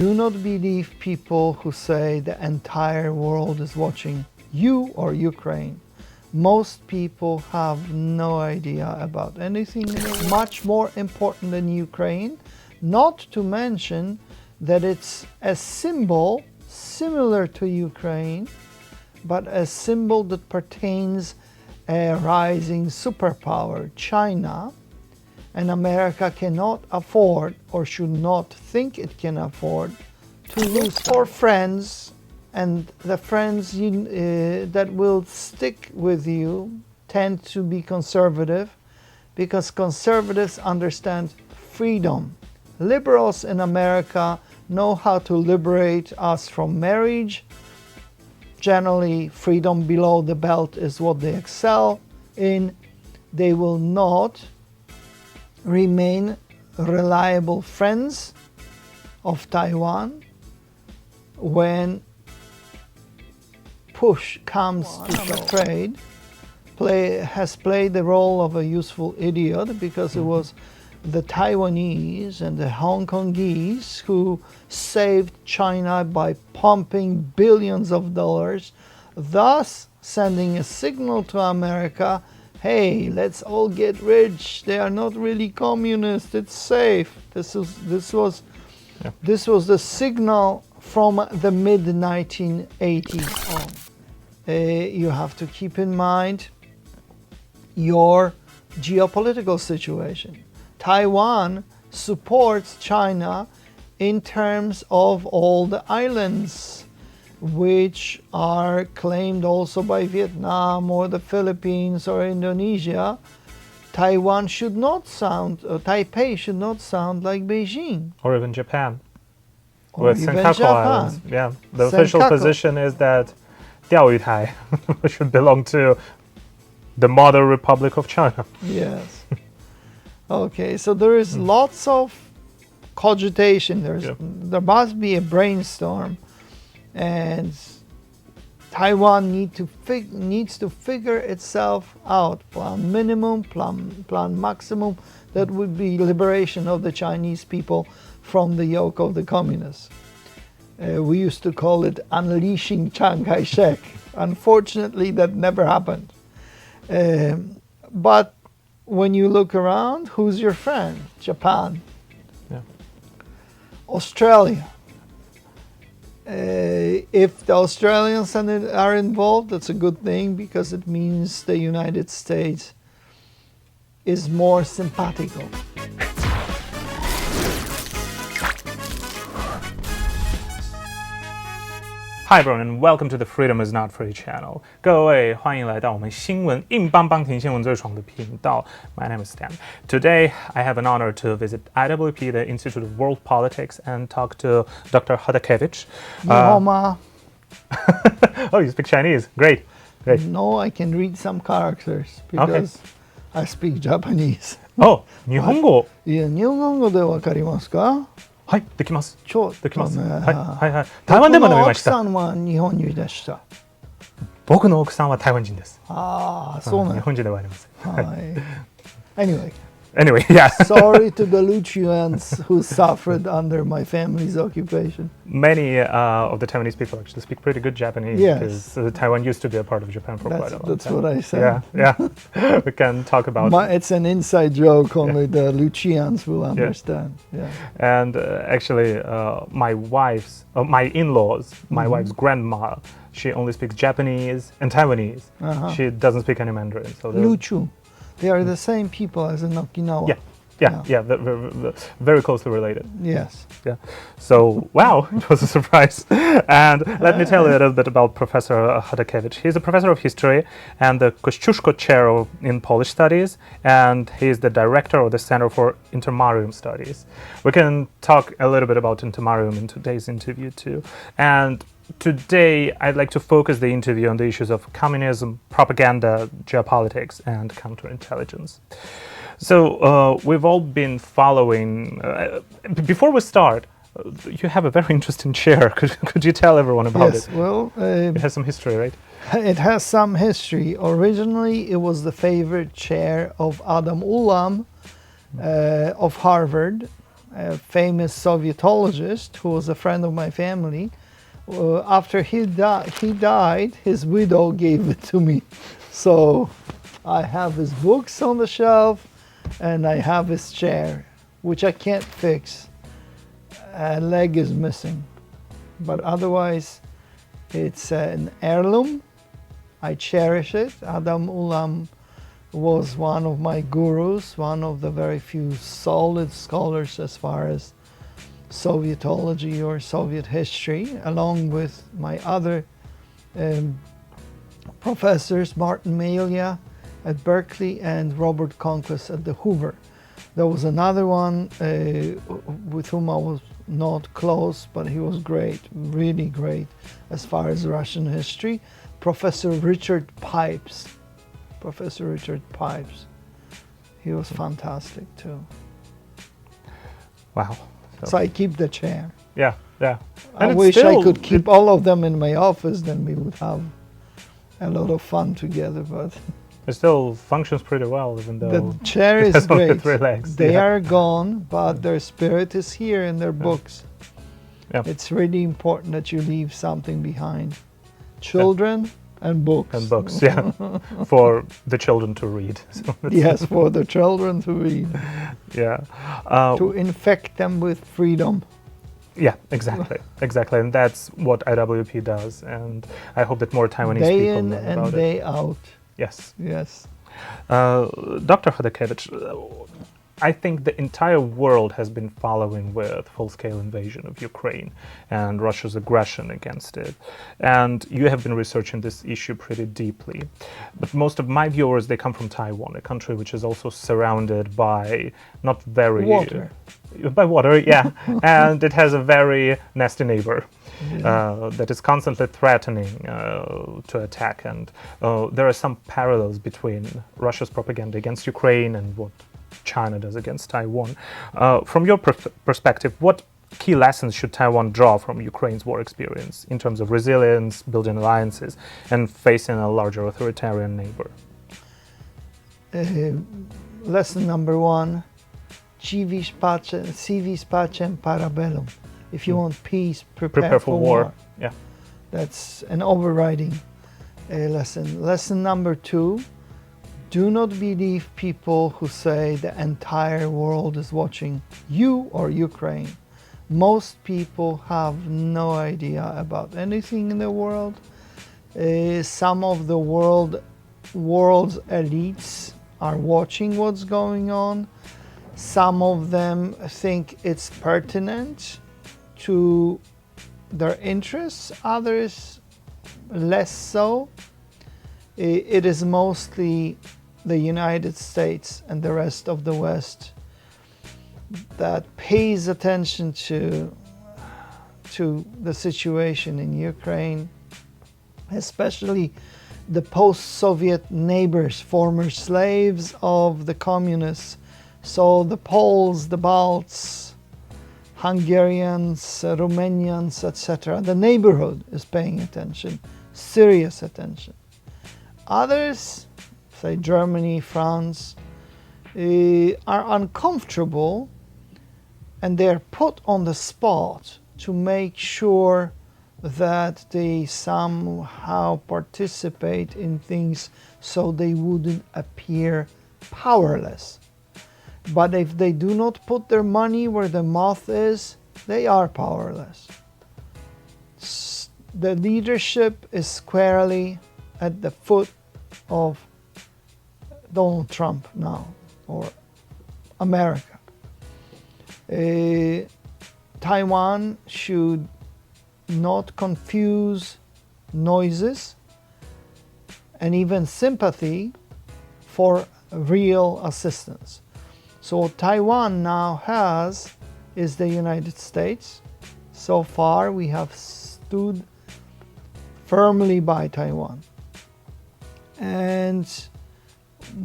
Do not believe people who say the entire world is watching you or Ukraine. Most people have no idea about anything much more important than Ukraine, not to mention that it's a symbol similar to Ukraine, but a symbol that pertains a rising superpower, China, and America cannot afford or should not think it can afford to lose for friends, and the friends that will stick with you tend to be conservative because conservatives understand freedom. Liberals in America know how to liberate us from marriage. Generally, freedom below the belt is what they excel in. They will not remain reliable friends of Taiwan when push comes to trade. Has played the role of a useful idiot because it was the Taiwanese and the Hong Kongese who saved China by pumping billions of dollars, thus sending a signal to America, hey, let's all get rich. They are not really communist. It's safe. This was the signal from the mid-1980s on. You have to keep in mind your geopolitical situation. Taiwan supports China in terms of all the islands which are claimed also by Vietnam or the Philippines or Indonesia. Taiwan should not sound, Taipei should not sound like Beijing. Or even Japan. Or with even Senkaku Japan. Islands. Yeah, the official position is that Diaoyutai should belong to the Mother Republic of China. Yes. Okay, so there is lots of cogitation. There must be a brainstorm, and Taiwan needs to figure itself out. Plan minimum, plan maximum. That would be liberation of the Chinese people from the yoke of the communists. We used to call it unleashing Chiang Kai-shek. Unfortunately, that never happened. But when you look around, who's your friend? Japan. Yeah. Australia. If the Australians are involved, that's a good thing because it means the United States is more simpatico. Hi everyone, and welcome to the Freedom is Not Free channel. 各位欢迎来到我们新闻硬邦邦听新闻最爽的频道。My name is Stan. Today, I have an honor to visit IWP, the Institute of World Politics, and talk to Dr. Chodakiewicz. 你好吗? Oh, you speak Chinese. Great. No, I can read some characters because I speak Japanese. Oh, 日本語。いや、日本語でわかりますか? はい、できます。できます。ね、はい。台湾でも飲みました。僕の奥さんは日本人でした。僕の奥さんは台湾人です。ああ、そうなん。日本人ではありません。はい。Anyway, yeah. Sorry to the Luchians who suffered under my family's occupation. Many of the Taiwanese people actually speak pretty good Japanese because Taiwan used to be a part of Japan for quite a long time. That's what I said. Yeah. We can talk about it's an inside joke, only the Luchians will understand. Yeah. And actually, my in-laws, my wife's grandma, she only speaks Japanese and Taiwanese. She doesn't speak any Mandarin. So Luchu. They are the same people as in Okinawa. Yeah, very closely related. Yes. Yeah. So, wow, it was a surprise. And let me tell you a little bit about Professor Chodakiewicz. He's a professor of history and the Kościuszko Chair in Polish Studies, and he's the director of the Center for Intermarium Studies. We can talk a little bit about Intermarium in today's interview too. And today, I'd like to focus the interview on the issues of communism, propaganda, geopolitics, and counterintelligence. So we've all been following. Before we start, you have a very interesting chair. Could you tell everyone about it? Yes, well, it has some history, right? It has some history. Originally, it was the favorite chair of Adam Ulam of Harvard. a famous Sovietologist who was a friend of my family. After he died, his widow gave it to me. So I have his books on the shelf and I have his chair, which I can't fix. A leg is missing. But otherwise, it's an heirloom. I cherish it. Adam Ulam was one of my gurus, one of the very few solid scholars as far as Sovietology or Soviet history, along with my other professors, Martin Malia at Berkeley and Robert Conquest at the Hoover. There was another one with whom I was not close, but he was great, really great as far as Russian history, Professor Richard Pipes. Professor Richard Pipes. He was fantastic too. Wow. So I keep the chair. Yeah, yeah. I wish I could keep all of them in my office, then we would have a lot of fun together, but it still functions pretty well, even though the chair is great. 3 legs. They are gone, but their spirit is here in their books. Yeah. It's really important that you leave something behind. Children and books. And books, yeah, for the children to read. So yes, for the children to read. Yeah. To infect them with freedom. Yeah, exactly, exactly, and that's what IWP does, and I hope that more Taiwanese Day people in learn and about day it. out. Yes. Yes. Dr. Chodakiewicz, I think the entire world has been following with full-scale invasion of Ukraine and Russia's aggression against it. And you have been researching this issue pretty deeply. But most of my viewers, they come from Taiwan, a country which is also surrounded by not very... Water. By water, yeah. And it has a very nasty neighbor. That is constantly threatening to attack. And there are some parallels between Russia's propaganda against Ukraine and what China does against Taiwan. From your perspective, what key lessons should Taiwan draw from Ukraine's war experience in terms of resilience, building alliances, and facing a larger authoritarian neighbor? Lesson number 1, si vis pacem para bellum. If you want peace, prepare for war. Yeah, that's an overriding lesson. Lesson number 2, do not believe people who say the entire world is watching you or Ukraine. Most people have no idea about anything in the world. Some of the world's elites are watching what's going on. Some of them think it's pertinent to their interests, others less so. It is mostly the United States and the rest of the West that pays attention to the situation in Ukraine, especially the post-Soviet neighbors, former slaves of the communists. So the Poles, the Balts, Hungarians, Romanians, etc. The neighborhood is paying attention, serious attention. Others, say Germany, France, are uncomfortable and they're put on the spot to make sure that they somehow participate in things so they wouldn't appear powerless. But if they do not put their money where the mouth is, they are powerless. The leadership is squarely at the foot of Donald Trump now, or America. Taiwan should not confuse noises and even sympathy for real assistance. So what Taiwan now has is the United States. So far we have stood firmly by Taiwan. And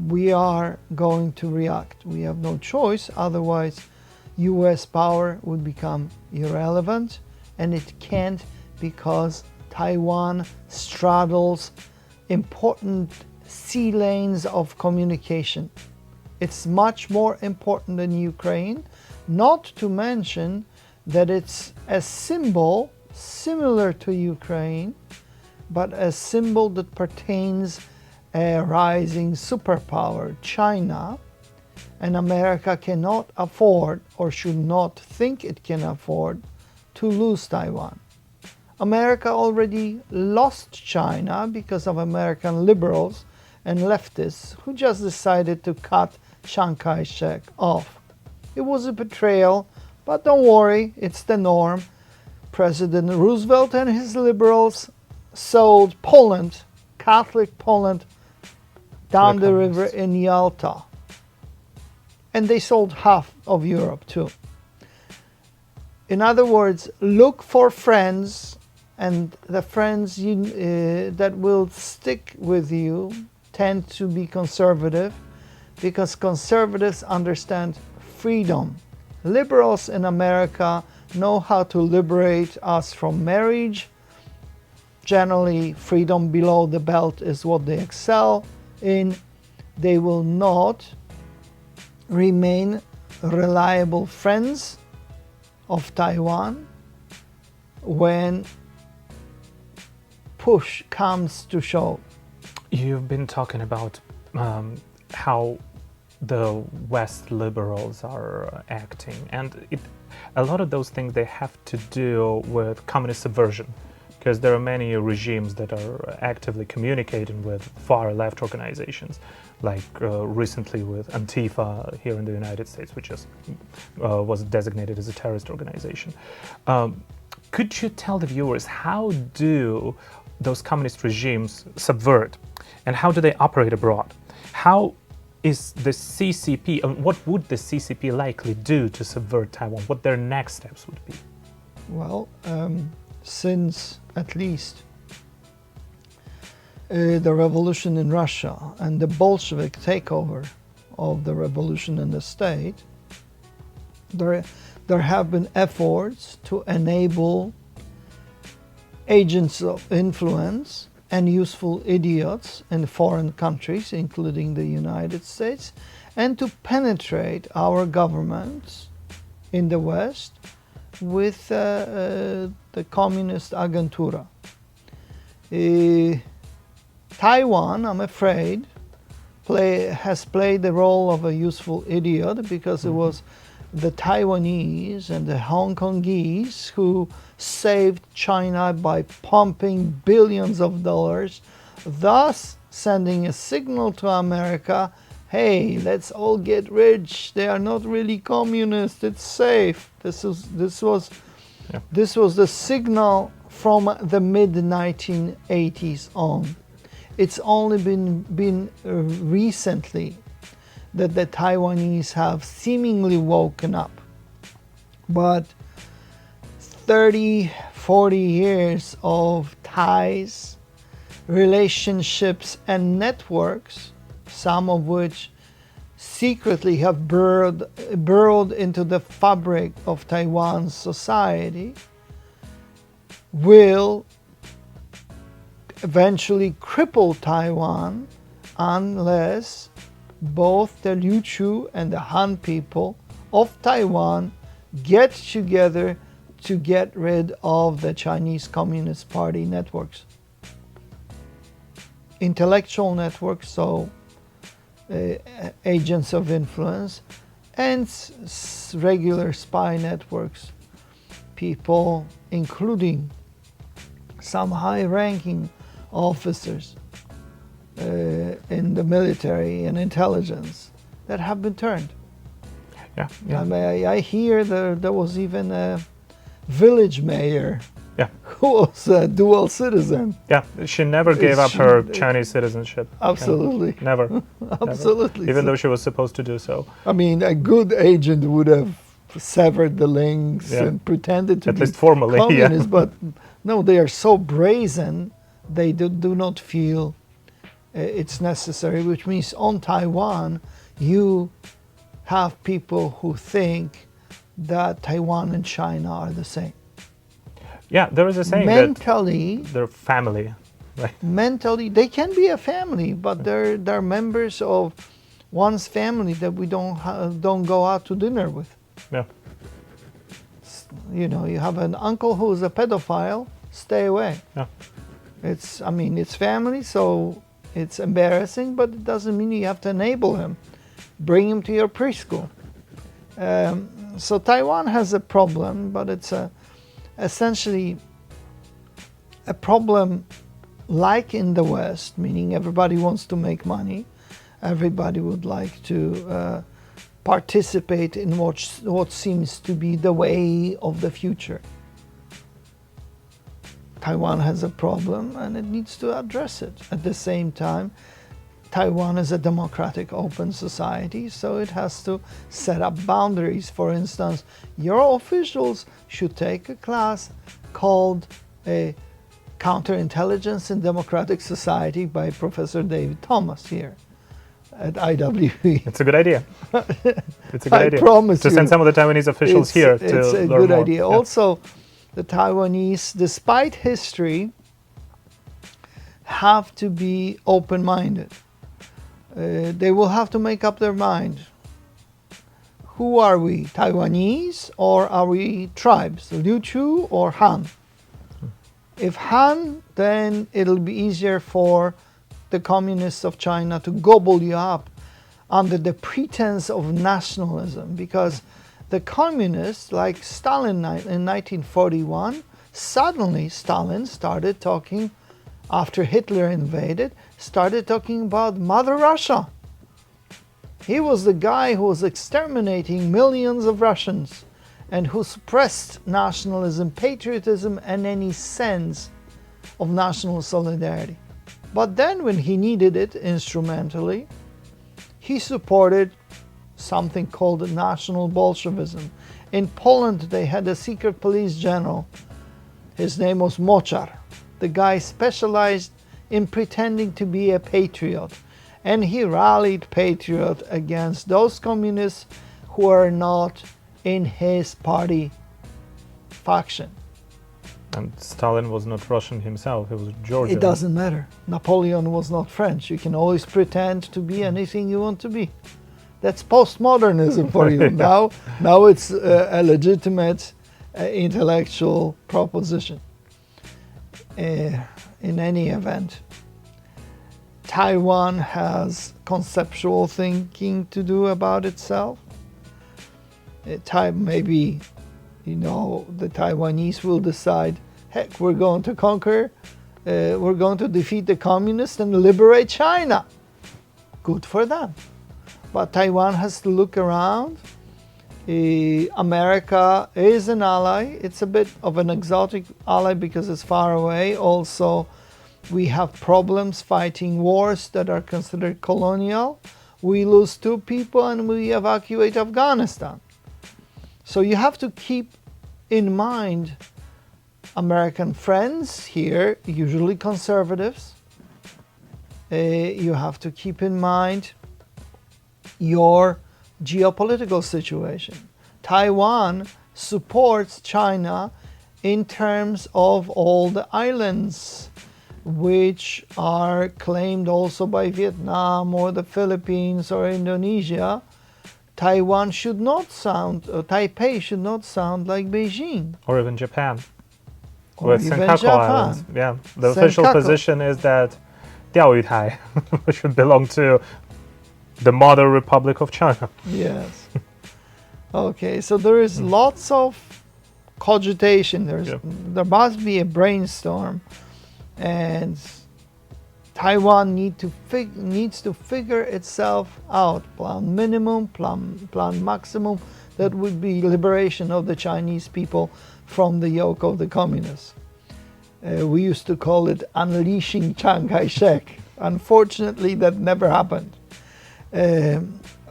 we are going to react. We have no choice, otherwise US power would become irrelevant, and it can't because Taiwan straddles important sea lanes of communication. It's much more important than Ukraine Not to mention that it's a symbol similar to Ukraine, but a symbol that pertains a rising superpower, China, and America cannot afford or should not think it can afford to lose Taiwan. America already lost China because of American liberals and leftists who just decided to cut Chiang Kai-shek off. It was a betrayal, but don't worry, it's the norm. President Roosevelt and his liberals sold Poland, Catholic Poland, down the river in Yalta. And they sold half of Europe too. In other words, look for friends, and the friends that will stick with you tend to be conservative, because conservatives understand freedom. Liberals in America know how to liberate us from marriage. Generally, freedom below the belt is what they excel in. They will not remain reliable friends of Taiwan when push comes to shove. You've been talking about how the West liberals are acting, and a lot of those things, they have to do with communist subversion, because there are many regimes that are actively communicating with far left organizations, like recently with Antifa here in the United States, which was designated as a terrorist organization. Could you tell the viewers, how do those communist regimes subvert, and how do they operate abroad? How is the CCP, what would the CCP likely do to subvert Taiwan? What their next steps would be? Well, since at least the revolution in Russia and the Bolshevik takeover of the revolution in the state, there have been efforts to enable agents of influence and useful idiots in foreign countries, including the United States, and to penetrate our governments in the West with the communist agentura. Taiwan, I'm afraid, has played the role of a useful idiot, because it was the Taiwanese and the Hong Kongese who saved China by pumping billions of dollars, thus sending a signal to America, hey, let's all get rich, they are not really communist, it's safe. This was the signal from the mid-1980s on. It's only been recently that the Taiwanese have seemingly woken up. But 30, 40 years of ties, relationships, and networks, some of which secretly have burrowed into the fabric of Taiwan's society, will eventually cripple Taiwan unless both the Liu Chu and the Han people of Taiwan get together to get rid of the Chinese Communist Party networks. Intellectual networks, so agents of influence, and regular spy networks, people, including some high-ranking officers in the military and intelligence, that have been turned. Yeah. I hear there was even a village mayor who was a dual citizen. Yeah, she never gave up her Chinese citizenship. Absolutely. Never. Absolutely. Never. Even though she was supposed to do so. I mean, a good agent would have severed the links and pretended to at be least formally, communist, but no, they are so brazen, they do not feel it's necessary, which means on Taiwan, you have people who think that Taiwan and China are the same. Yeah, there is a saying mentally, that they're family, right? Mentally, they can be a family, but they're members of one's family that we don't go out to dinner with. Yeah. You know, you have an uncle who's a pedophile, stay away. Yeah. It's family, so it's embarrassing, but it doesn't mean you have to enable him. Bring him to your preschool. So Taiwan has a problem, but it's essentially a problem like in the West, meaning everybody wants to make money. Everybody would like to participate in what seems to be the way of the future. Taiwan has a problem and it needs to address it. At the same time, Taiwan is a democratic, open society, so it has to set up boundaries. For instance, your officials should take a class called a Counterintelligence in Democratic Society by Professor David Thomas here at IWP. It's a good idea. It's a good idea. I promise to you, send some of the Taiwanese officials here to learn more. It's a good idea. Yeah. Also, the Taiwanese, despite history, have to be open-minded. They will have to make up their mind. Who are we, Taiwanese, or are we tribes, Liu Chu or Han? If Han, then it'll be easier for the communists of China to gobble you up under the pretense of nationalism, because the communists, like Stalin in 1941, suddenly Stalin started talking, after Hitler invaded, started talking about Mother Russia. He was the guy who was exterminating millions of Russians and who suppressed nationalism, patriotism, and any sense of national solidarity. But then when he needed it instrumentally, he supported something called National Bolshevism. In Poland, they had a secret police general. His name was Moczar. The guy specialized in pretending to be a patriot, and he rallied patriot against those communists who are not in his party faction. And Stalin was not Russian himself, he was Georgian. It doesn't matter. Napoleon was not French. You can always pretend to be anything you want to be. That's postmodernism for you. Yeah. Now it's a legitimate intellectual proposition. In any event, Taiwan has conceptual thinking to do about itself. Maybe, you know, the Taiwanese will decide, heck, we're going to conquer, we're going to defeat the communists and liberate China. Good for them. But Taiwan has to look around. America is an ally. It's a bit of an exotic ally because it's far away. Also, we have problems fighting wars that are considered colonial. We lose 2 people and we evacuate Afghanistan. So you have to keep in mind American friends here, usually conservatives. You have to keep in mind your geopolitical situation. Taiwan supports China in terms of all the islands which are claimed also by Vietnam or the Philippines or Indonesia. Taiwan should not sound, Taipei should not sound like Beijing. Or even Japan. Or with even Senkaku Japan. Islands. Yeah, the official position is that Diaoyutai should belong to the Mother Republic of China. Yes. Okay, so there is lots of cogitation. There must be a brainstorm, and Taiwan needs to figure itself out. Plan minimum, plan maximum. That would be liberation of the Chinese people from the yoke of the communists. We used to call it unleashing Chiang Kai-shek. Unfortunately, that never happened.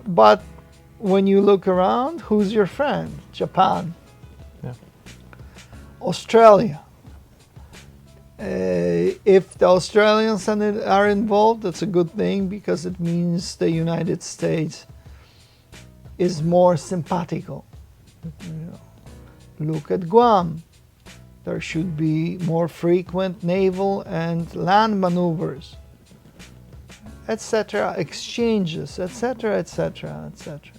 But when you look around, who's your friend? Japan. Yeah. Australia. If the Australians are involved, that's a good thing because it means the United States is more simpatico. Look at Guam. There should be more frequent naval and land maneuvers, etc., exchanges, etc., etc., etc.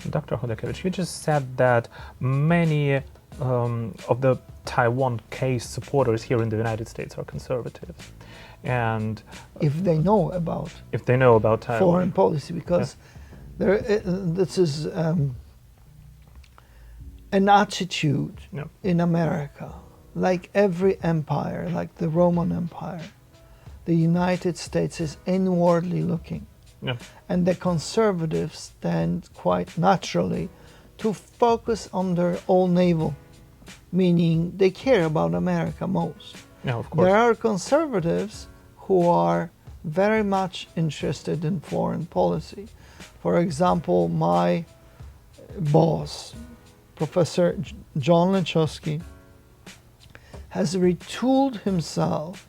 Dr. Chodakiewicz, you just said that many of the Taiwan case supporters here in the United States are conservatives. And if they know about Taiwan. Foreign policy, because this is an attitude in America, like every empire, like the Roman Empire. The United States is inwardly looking. And the conservatives tend quite naturally to focus on their own navel, meaning they care about America most. Of course. There are conservatives who are very much interested in foreign policy. For example, my boss, Professor Jan Chodakiewicz, has retooled himself,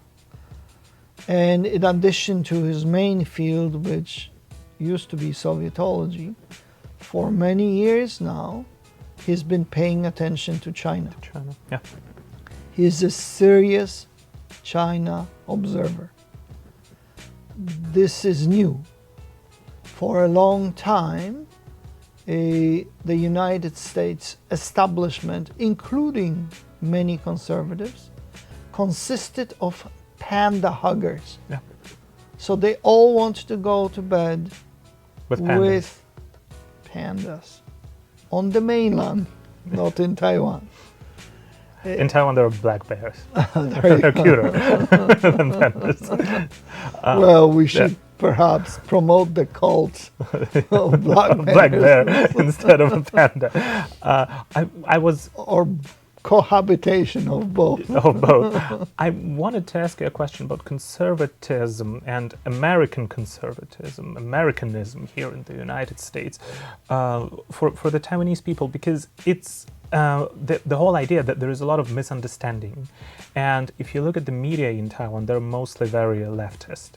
and in addition to his main field, which used to be Sovietology, for many years now, he's been paying attention to China. He's a serious China observer. This is new. For a long time, the United States establishment, including many conservatives, consisted of panda huggers. So they all want to go to bed with pandas on the mainland, not in Taiwan. In Taiwan, there are black bears. They're cuter than pandas. Well, we should perhaps promote the cult of black bear instead of a panda. I was or cohabitation of both. I wanted to ask you a question about conservatism and American conservatism, Americanism here in the United States, for the Taiwanese people, because it's the whole idea that there is a lot of misunderstanding. And if you look at the media in Taiwan, they're mostly very leftist.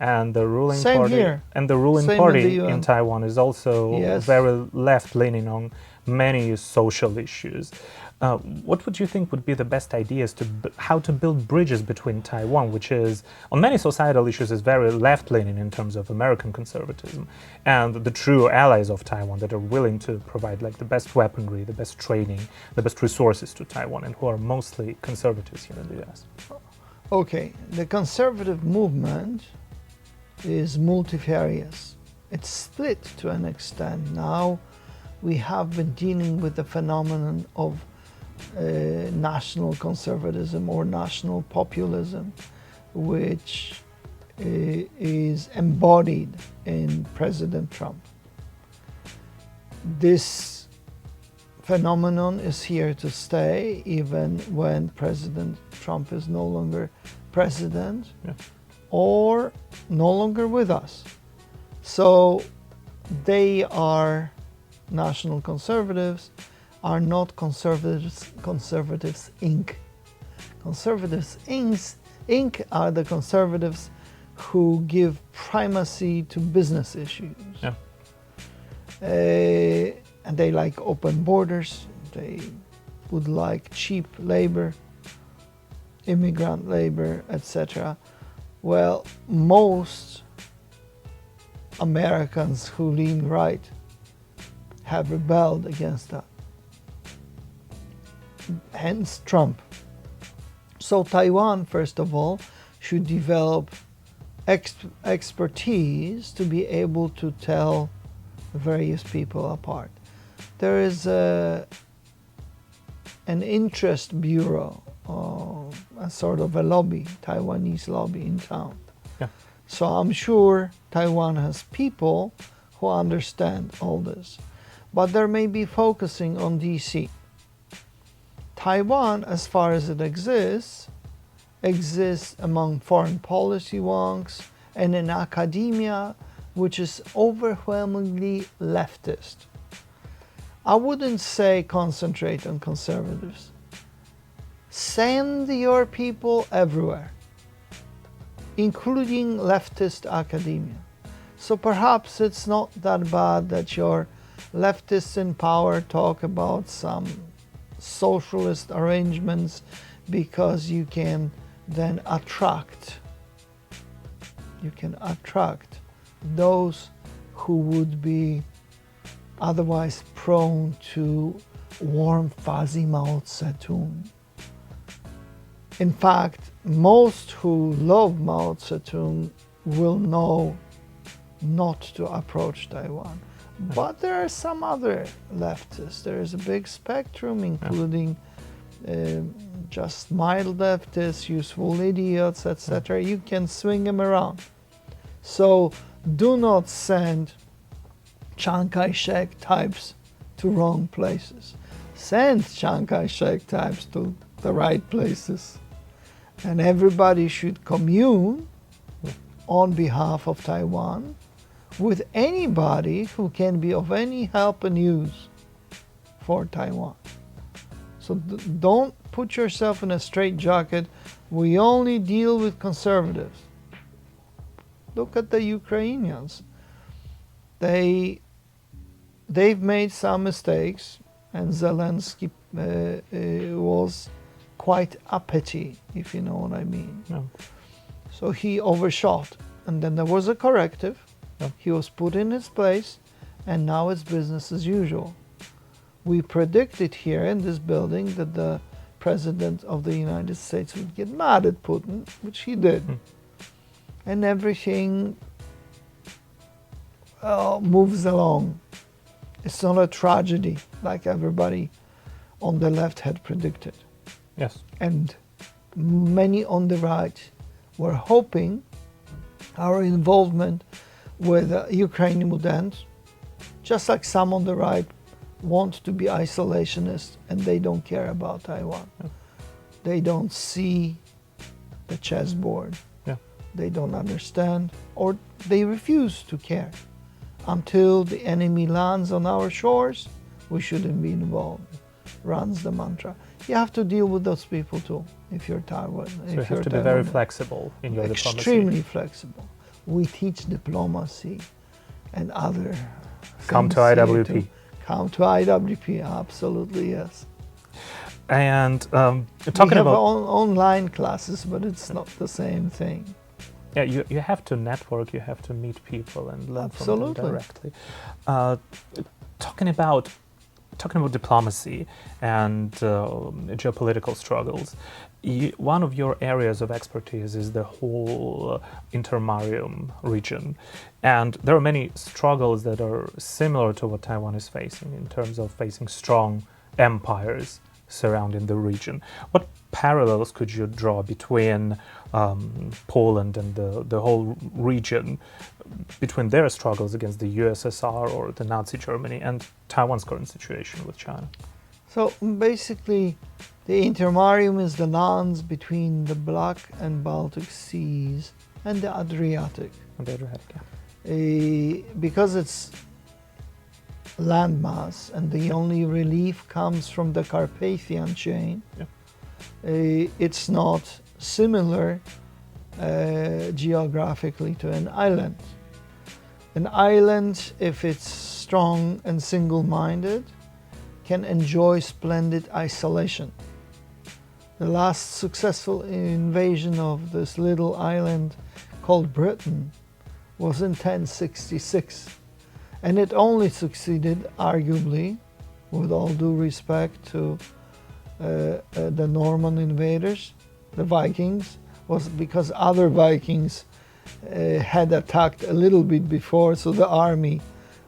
And the ruling party in Taiwan is also very left-leaning on many social issues. What would you think would be the best ideas to how to build bridges between Taiwan, which is on many societal issues is very left-leaning in terms of American conservatism, and the true allies of Taiwan that are willing to provide like the best weaponry, the best training, the best resources to Taiwan, and who are mostly conservatives here in the U.S.? Okay, the conservative movement is multifarious. It's split to an extent. Now we have been dealing with the phenomenon of national conservatism or national populism, which is embodied in President Trump. This phenomenon is here to stay even when President Trump is no longer president or no longer with us. So they are national conservatives, are not conservatives Inc. Conservatives Inc. are the conservatives who give primacy to business issues. And they like open borders, they would like cheap labor, immigrant labor, etc. Well, most Americans who lean right have rebelled against that. Hence Trump. So Taiwan, first of all, should develop expertise to be able to tell various people apart. There is an interest bureau, a sort of a lobby, Taiwanese lobby in town. So I'm sure Taiwan has people who understand all this, but they may be focusing on DC. Taiwan, as far as it exists among foreign policy wonks and in academia, which is overwhelmingly leftist. I wouldn't say concentrate on conservatives. Send your people everywhere, including leftist academia. So perhaps it's not that bad that your leftists in power talk about some socialist arrangements, because you can then attract those who would be otherwise prone to warm, fuzzy Mao Zedong. In fact, most who love Mao Zedong will know not to approach Taiwan. But there are some other leftists. There is a big spectrum, including just mild leftists, useful idiots, etc. You can swing them around. So do not send Chiang Kai-shek types to wrong places. Send Chiang Kai-shek types to the right places. And everybody should commune on behalf of Taiwan with anybody who can be of any help and use for Taiwan. So don't put yourself in a straitjacket. We only deal with conservatives. Look at the Ukrainians. They've made some mistakes, and Zelensky was quite uppity, if you know what I mean. No. So he overshot, and then there was a corrective. No. He was put in his place, and now it's business as usual. We predicted here in this building that the President of the United States would get mad at Putin, which he did. And everything moves along. It's not a tragedy like everybody on the left had predicted. Yes. And many on the right were hoping our involvement with Ukraine would end, just like some on the right want to be isolationist and they don't care about Taiwan. Yeah. They don't see the chessboard. Yeah. They don't understand, or they refuse to care. Until the enemy lands on our shores, we shouldn't be involved, runs the mantra. You have to deal with those people too, if you're Taiwan. So you have to be very flexible in your diplomacy. Extremely flexible. We teach diplomacy and other Come to things here IWP. too. Come to IWP, absolutely, yes. And talking we have about online classes, but it's not the same thing. yeah, you have to network, you have to meet people and learn Absolutely. from them directly. Talking about diplomacy and geopolitical struggles, one of your areas of expertise is the whole Intermarium region. And there are many struggles that are similar to what Taiwan is facing in terms of facing strong empires surrounding the region. What parallels could you draw between Poland and the whole region, between their struggles against the USSR or the Nazi Germany and Taiwan's current situation with China? So basically, the Intermarium is the lands between the Black and Baltic Seas and the Adriatic. On the Adriatic, yeah. Because it's landmass and the only relief comes from the Carpathian chain, it's not similar geographically to an island. An island, if it's strong and single-minded, can enjoy splendid isolation. The last successful invasion of this little island called Britain was in 1066. And it only succeeded, arguably, with all due respect to the Norman invaders, the Vikings, was because other Vikings had attacked a little bit before, so the army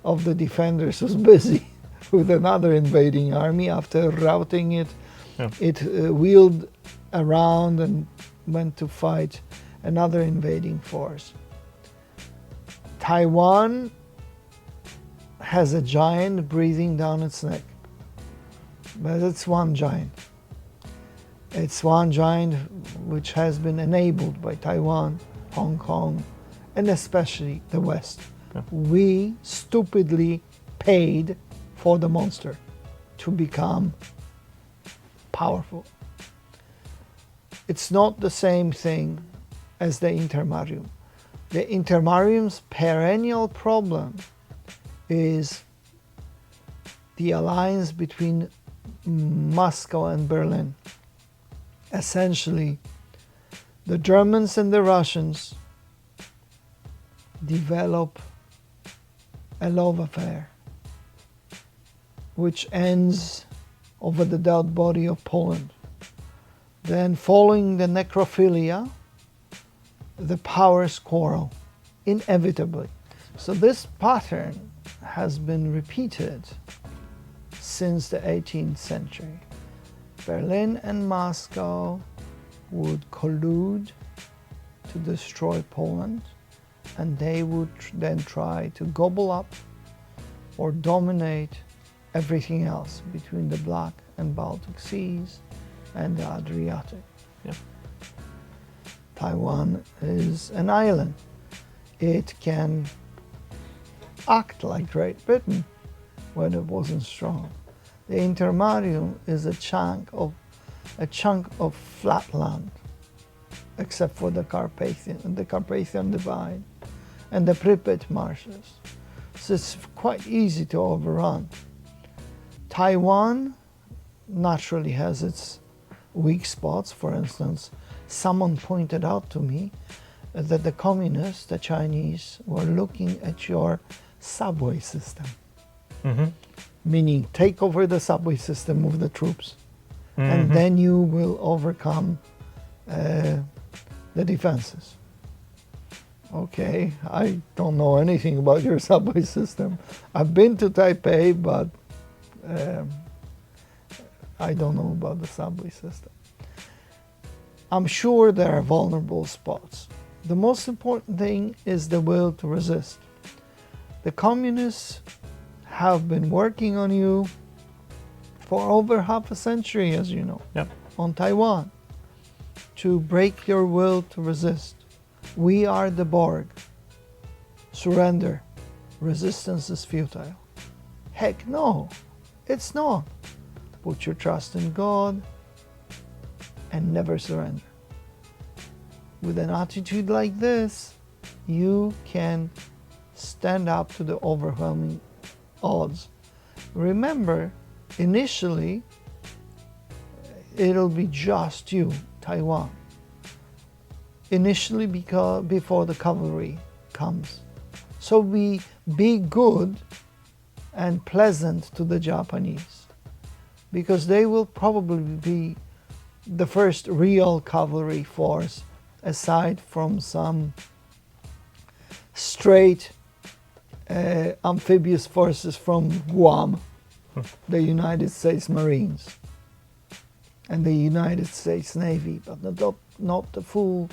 of the defenders was busy with another invading army. After routing it, it wheeled around and went to fight another invading force. Taiwan has a giant breathing down its neck, but it's one giant. It's one giant which has been enabled by Taiwan, Hong Kong, and especially the West. We stupidly paid for the monster to become powerful. It's not the same thing as the Intermarium. The Intermarium's perennial problem is the alliance between Moscow and Berlin. Essentially, the Germans and the Russians develop a love affair. which ends over the dead body of Poland. Then following the necrophilia, the powers quarrel, inevitably. So this pattern has been repeated since the 18th century. Berlin and Moscow would collude to destroy Poland, and they would then try to gobble up or dominate everything else between the Black and Baltic Seas and the Adriatic. Yeah. Taiwan is an island. It can act like Great Britain when it wasn't strong. The Intermarium is a chunk of flat land, except for the Carpathian Divide and the Pripyat marshes. So it's quite easy to overrun. Taiwan naturally has its weak spots. For instance, someone pointed out to me that the communists, the Chinese, were looking at your subway system. Mm-hmm. Meaning, take over the subway system, move the troops, Mm-hmm. and then you will overcome the defenses. Okay, I don't know anything about your subway system. I've been to Taipei, but I don't know about the subway system. I'm sure there are vulnerable spots. The most important thing is the will to resist. The communists have been working on you for over half a century, as you know, Yep. on Taiwan, to break your will to resist. We are the Borg. Surrender. Resistance is futile. Heck no, it's not. Put your trust in God and never surrender. With an attitude like this, you can stand up to the overwhelming odds. Remember, initially, it'll be just you, Taiwan. Initially, before the cavalry comes. So be good and pleasant to the Japanese, because they will probably be the first real cavalry force, aside from some straight amphibious forces from Guam, the United States Marines and the United States Navy, but not the full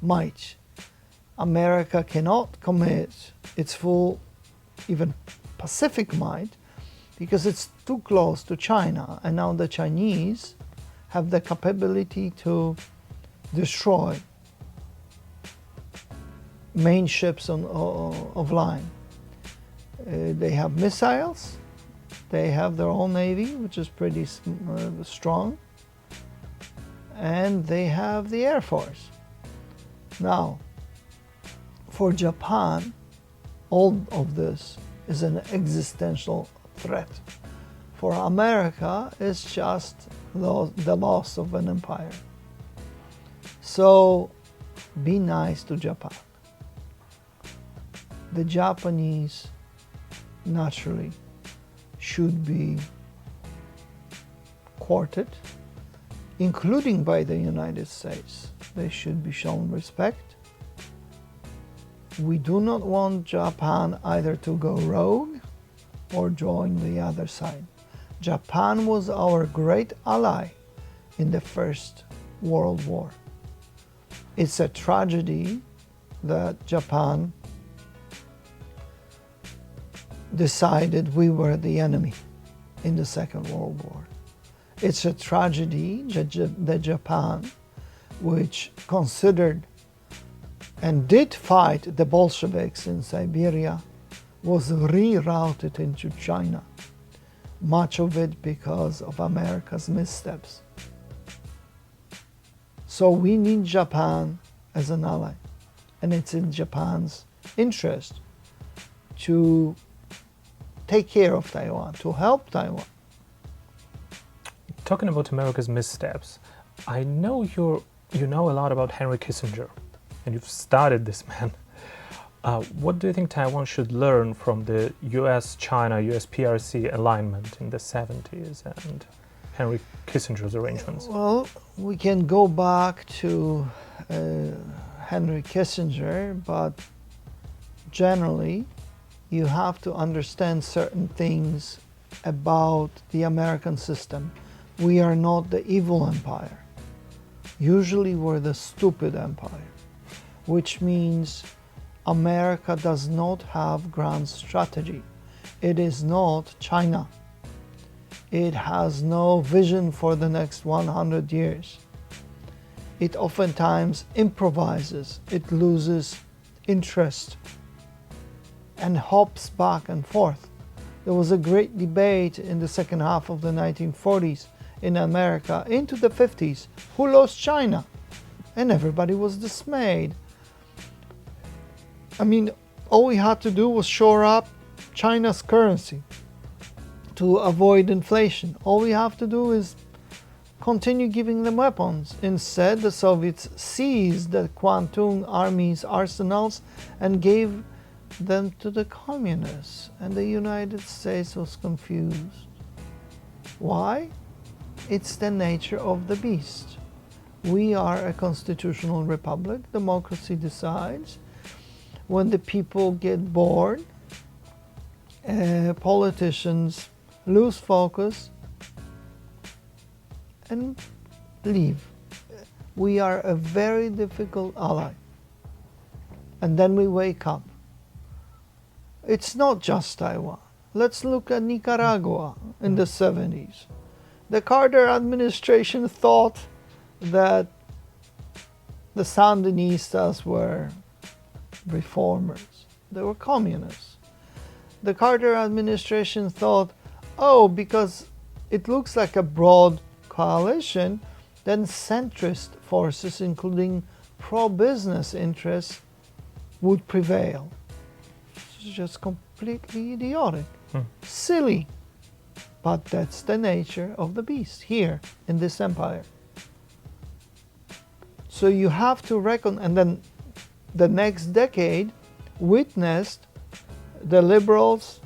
might. America cannot commit its full, even Pacific might, because it's too close to China, and now the Chinese have the capability to destroy main ships of line. They have missiles, they have their own navy, which is pretty strong, and they have the Air Force. Now, for Japan, all of this is an existential threat. For America, it's just the loss of an empire. So, be nice to Japan. The Japanese, naturally, should be courted, including by the United States. They should be shown respect. We do not want Japan either to go rogue or join the other side. Japan was our great ally in the First World War. It's a tragedy that Japan decided we were the enemy in the Second World War. It's a tragedy that Japan, which considered and did fight the Bolsheviks in Siberia, was rerouted into China, much of it because of America's missteps. So we need Japan as an ally, and it's in Japan's interest to take care of Taiwan, to help Taiwan. Talking about America's missteps, I know you know a lot about Henry Kissinger, and you've studied this man. What do you think Taiwan should learn from the US-China, US-PRC alignment in the 70s and Henry Kissinger's arrangements? Well, we can go back to Henry Kissinger, but generally you have to understand certain things about the American system. We are not the evil empire. Usually we're the stupid empire, which means America does not have grand strategy. It is not China. It has no vision for the next 100 years. It oftentimes improvises. It loses interest and hops back and forth. There was a great debate in the second half of the 1940s in America into the 50s. Who lost China? And everybody was dismayed. I mean, all we had to do was shore up China's currency to avoid inflation. All we have to do is continue giving them weapons. Instead, the Soviets seized the Kwantung Army's arsenals and gave them to the communists, and the United States was confused. Why? It's the nature of the beast. We are a constitutional republic. Democracy decides. When the people get bored, politicians lose focus and leave. We are a very difficult ally. And then we wake up. It's not just Taiwan. Let's look at Nicaragua in the 70s. The Carter administration thought that the Sandinistas were reformers. They were communists. The Carter administration thought, oh, because it looks like a broad coalition, then centrist forces, including pro-business interests, would prevail. It's just completely idiotic, silly. But that's the nature of the beast here in this empire. So you have to reckon, and then the next decade witnessed the liberals,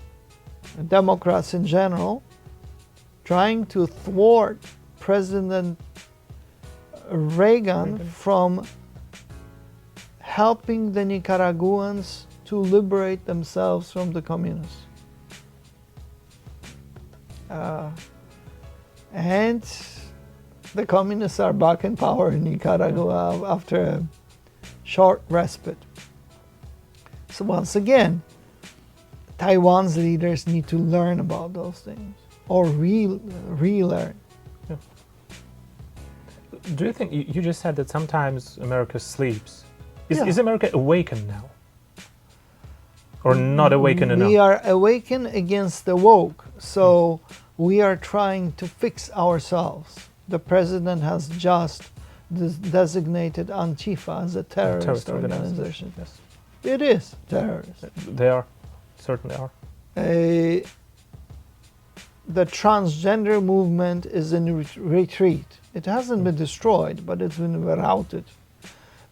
Democrats in general, trying to thwart President Reagan from helping the Nicaraguans to liberate themselves from the communists. And the communists are back in power in Nicaragua after a short respite. So once again, Taiwan's leaders need to learn about those things, or relearn. Yeah. Do you think, you just said that sometimes America sleeps. Is America awakened now? Or not awakened enough? We are awakened against the woke, so we are trying to fix ourselves. The president has just designated Antifa as a terrorist organization. Yes. It is terrorist. They are, certainly are. The transgender movement is in retreat. It hasn't been destroyed, but it's been routed.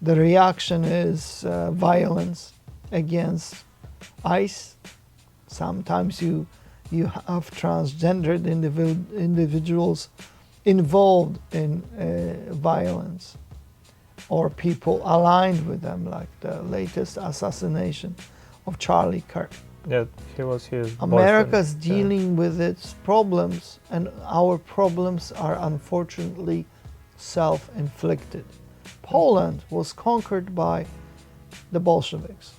The reaction is violence against ICE. Sometimes you have transgendered individuals involved in violence, or people aligned with them, like the latest assassination of Charlie Kirk. Yeah, he was his America's boyfriend. dealing with its problems, and our problems are unfortunately self-inflicted. Poland was conquered by the Bolsheviks.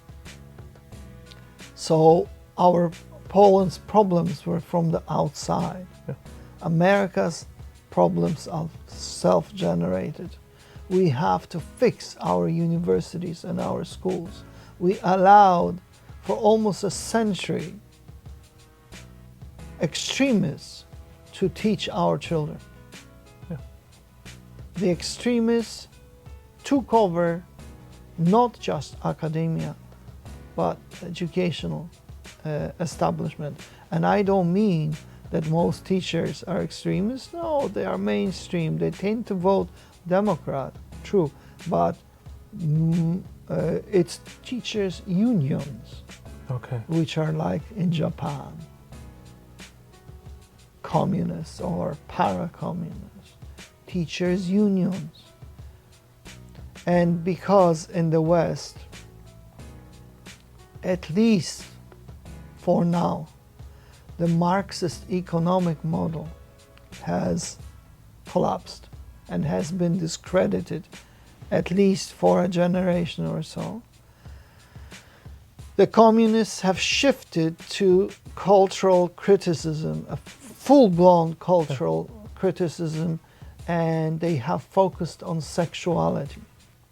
So Poland's problems were from the outside. Yeah. America's problems are self-generated. We have to fix our universities and our schools. We allowed for almost a century extremists to teach our children. Yeah. The extremists took over not just academia, but educational establishment. And I don't mean that most teachers are extremists. No, they are mainstream. They tend to vote Democrat, true. But It teaches unions, Okay. which are like in Japan, communists or para-communists, teachers unions. And because in the West, at least for now, the Marxist economic model has collapsed and has been discredited, at least for a generation or so. The communists have shifted to cultural criticism, a full-blown cultural criticism, and they have focused on sexuality.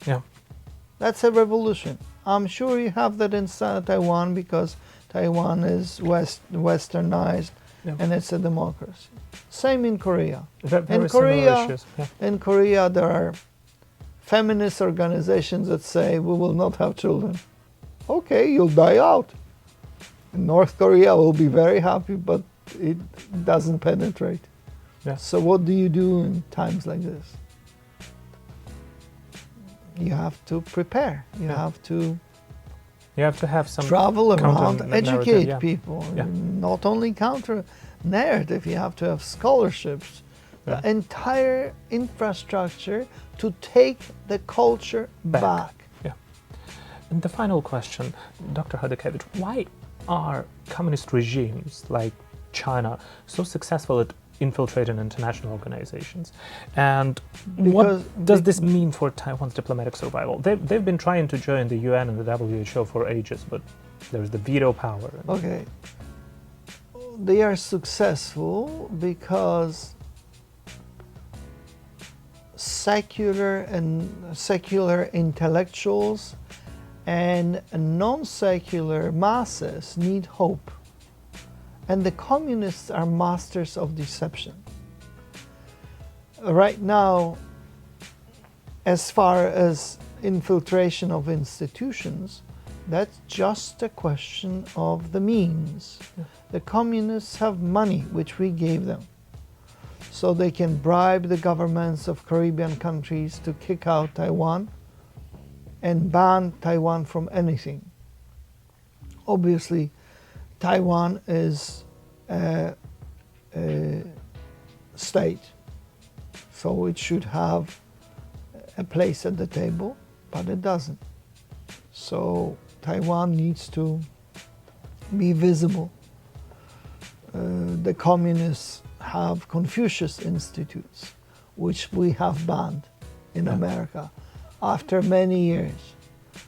Yeah. That's a revolution. I'm sure you have that in Taiwan because Taiwan is westernized, Yeah. and it's a democracy. Same in Korea. Very In similar Korea, issues. Yeah. in Korea, there are feminist organizations that say we will not have children. Okay, you'll die out. In North Korea will be very happy, but it doesn't penetrate. Yeah. So what do you do in times like this? You have to prepare. You Yeah. have to You have to have some travel around, counter-narrative, educate yeah. people. Yeah. Not only counter narrative, you have to have scholarships, Yeah. the entire infrastructure to take the culture back. Yeah. And the final question, Dr. Chodakiewicz, why are communist regimes like China so successful at infiltrating international organizations? And what does this mean for Taiwan's diplomatic survival? They've been trying to join the UN and the WHO for ages, but there's the veto power. Okay. They are successful because secular intellectuals and non-secular masses need hope. And the communists are masters of deception. Right now, as far as infiltration of institutions, that's just a question of the means. Yeah. The communists have money, which we gave them. So they can bribe the governments of Caribbean countries to kick out Taiwan and ban Taiwan from anything. Obviously, Taiwan is a state, so it should have a place at the table, but it doesn't. So Taiwan needs to be visible. The communists have Confucius institutes, which we have banned in America after many years.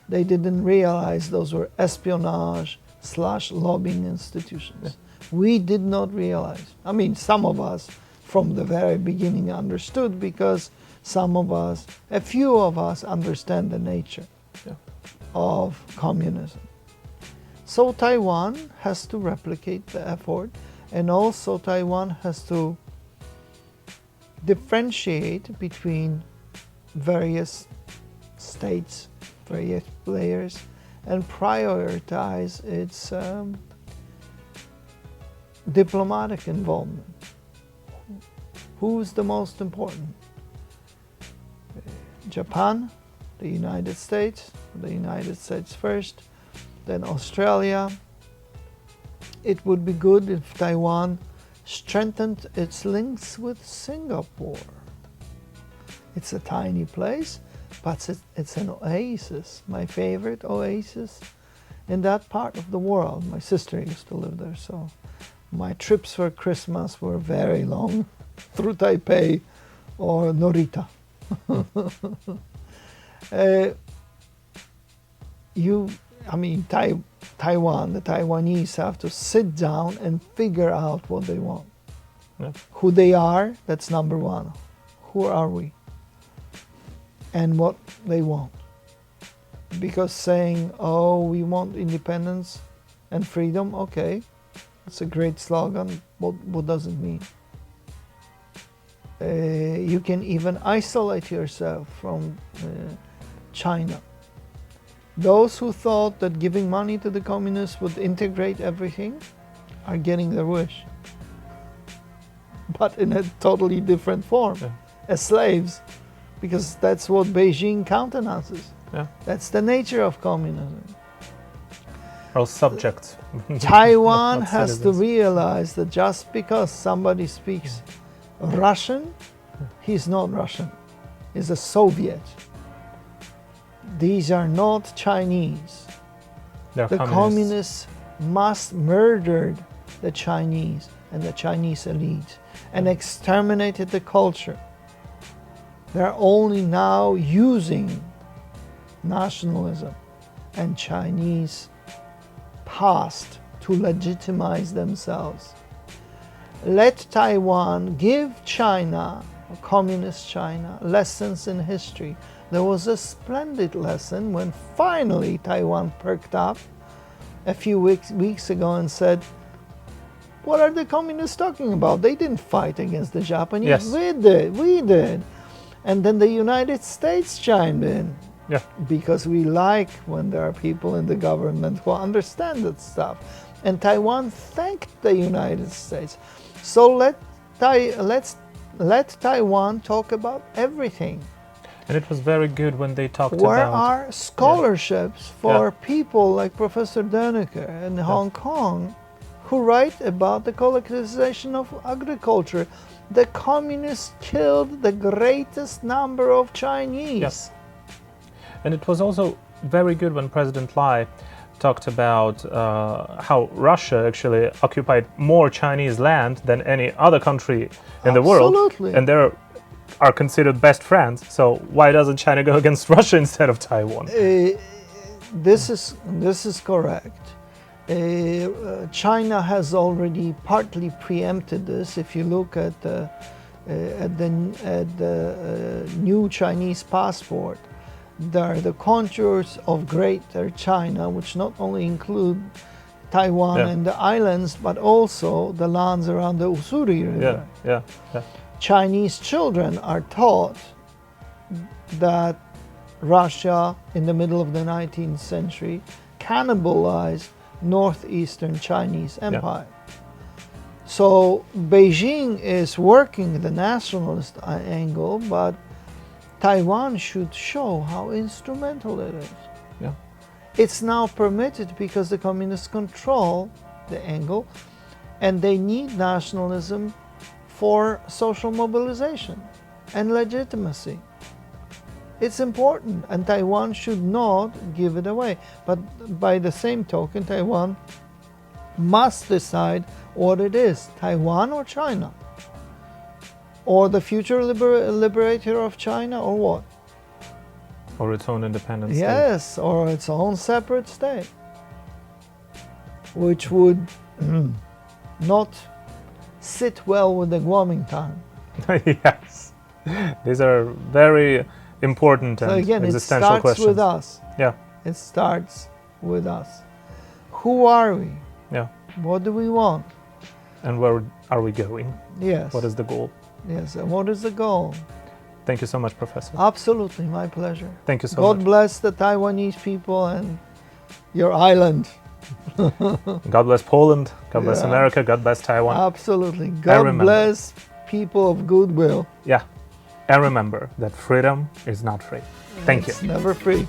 They didn't realize those were espionage/lobbying institutions. We did not realize. I mean, some of us from the very beginning understood because a few of us understand the nature of communism. So Taiwan has to replicate the effort, and also Taiwan has to differentiate between various states, various players, and prioritize its diplomatic involvement. Who's the most important? Japan, the United States first, then Australia. It would be good if Taiwan strengthened its links with Singapore. It's a tiny place, but it's an oasis, my favorite oasis in that part of the world. My sister used to live there, so my trips for Christmas were very long through Taipei or Narita. Taiwan, the Taiwanese have to sit down and figure out what they want. Yeah. Who they are, that's number one. Who are we? And what they want. Because saying, oh, we want independence and freedom, okay, it's a great slogan. What does it mean? You can even isolate yourself from China. Those who thought that giving money to the communists would integrate everything are getting their wish. But in a totally different form, as slaves, because that's what Beijing countenances. Yeah. That's the nature of communism. Or subjects. Taiwan Not has to citizens. realize that just because somebody speaks Russian, he's not Russian. He's a Soviet. These are not Chinese. They're The communists must murder the Chinese and the Chinese elite and exterminated the culture. They're only now using nationalism and Chinese past to legitimize themselves. Let Taiwan give China, communist China, lessons in history. There was a splendid lesson when finally Taiwan perked up a few weeks ago and said, what are the communists talking about? They didn't fight against the Japanese. Yes. We did. And then the United States chimed in. Yeah. Because we like when there are people in the government who understand that stuff. And Taiwan thanked the United States. So let's let Taiwan talk about everything. And it was very good when they talked Where about... are scholarships for people like Professor Döneke in Hong Kong who write about the collectivization of agriculture? The communists killed the greatest number of Chinese. Yes. And it was also very good when President Lai talked about how Russia actually occupied more Chinese land than any other country in the world. Absolutely. And they are considered best friends. So why doesn't China go against Russia instead of Taiwan? This is correct. China has already partly preempted this. If you look at the new Chinese passport, there are the contours of Greater China, which not only include Taiwan and the islands, but also the lands around the Ussuri River. Yeah. Chinese children are taught that Russia, in the middle of the 19th century, cannibalized northeastern Chinese empire. So Beijing is working the nationalist angle, but Taiwan should show how instrumental it is. Yeah. It's now permitted because the communists control the angle and they need nationalism for social mobilization and legitimacy. It's important and Taiwan should not give it away. But by the same token, Taiwan must decide what it is, Taiwan or China? Or the future liberator of China, or what? Or its own independent state. Yes, or its own separate state, which would not sit well with the Kuomintang. Yes. These are very important and So again, it existential starts questions. with us. Yeah. It starts with us. Who are we? Yeah. What do we want? And where are we going? Yes. What is the goal? Yes, and what is the goal? Thank you so much, Professor. Absolutely, my pleasure. Thank you so God much. bless the Taiwanese people and your island. God bless Poland. God bless Yeah. America. God bless Taiwan. Absolutely. God remember. bless people of goodwill. Yeah. And remember that freedom is not free. Thank you. It's never free.